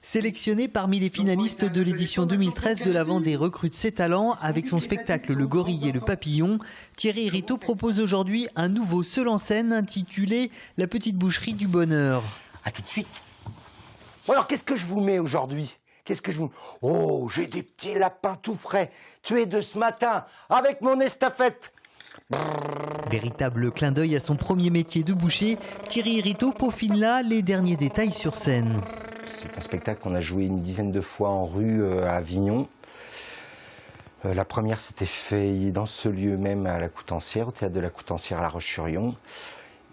Sélectionné parmi les finalistes de l'édition 2013 de la Vendée recrute ses talents avec son spectacle Le Gorille et le Papillon, Thierry Hériteau propose aujourd'hui un nouveau seul en scène intitulé La Petite Boucherie du Bonheur. À tout de suite. Bon alors qu'est-ce que je vous mets aujourd'hui ? Qu'est-ce que je vous... Oh, j'ai des petits lapins tout frais, tués de ce matin, avec mon estafette. Véritable clin d'œil à son premier métier de boucher, Thierry Hériteau peaufine là les derniers détails sur scène. C'est un spectacle qu'on a joué une dizaine de fois en rue à Avignon. La première s'était fait dans ce lieu même à la Coutancière, au théâtre de la Coutancière à La Roche-sur-Yon.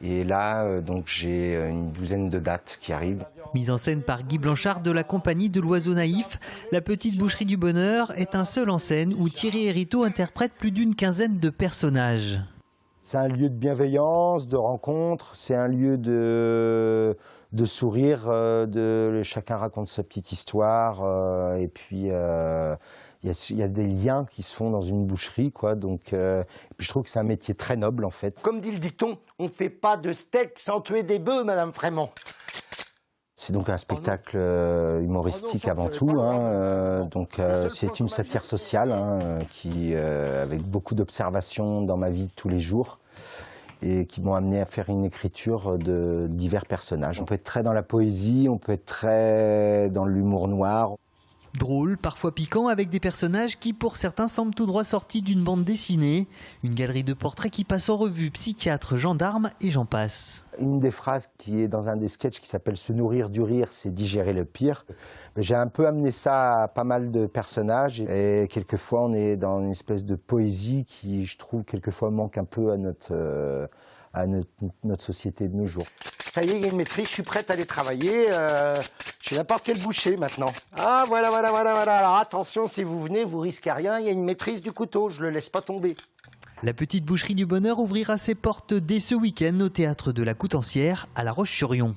Et là, donc j'ai une douzaine de dates qui arrivent. Mise en scène par Guy Blanchard de la compagnie de l'Oiseau Naïf, La Petite Boucherie du Bonheur est un seul en scène où Thierry Hériteau interprète plus d'une quinzaine de personnages. C'est un lieu de bienveillance, de rencontre, c'est un lieu de sourire, chacun raconte sa petite histoire, et puis il y a des liens qui se font dans une boucherie, quoi. Donc, et puis je trouve que c'est un métier très noble en fait. Comme dit le dicton, on ne fait pas de steak sans tuer des bœufs, Madame Frémont. C'est donc un spectacle humoristique avant tout, hein, donc c'est une satire sociale qui, avec beaucoup d'observations dans ma vie de tous les jours et qui m'ont amené à faire une écriture de divers personnages. On peut être très dans la poésie, on peut être très dans l'humour noir. Drôle, parfois piquant, avec des personnages qui pour certains semblent tout droit sortis d'une bande dessinée. Une galerie de portraits qui passe en revue psychiatres, gendarmes et j'en passe. Une des phrases qui est dans un des sketchs qui s'appelle « Se nourrir du rire, c'est digérer le pire ». J'ai un peu amené ça à pas mal de personnages et quelquefois on est dans une espèce de poésie qui, je trouve, quelquefois manque un peu à notre société de nos jours. Ça y est, il y a une maîtrise, je suis prête à aller travailler. Chez n'importe quel boucher maintenant. Ah voilà. Alors attention, si vous venez, vous risquez rien, il y a une maîtrise du couteau, je le laisse pas tomber. La Petite Boucherie du Bonheur ouvrira ses portes dès ce week-end au théâtre de la Coutancière à La Roche-sur-Yon.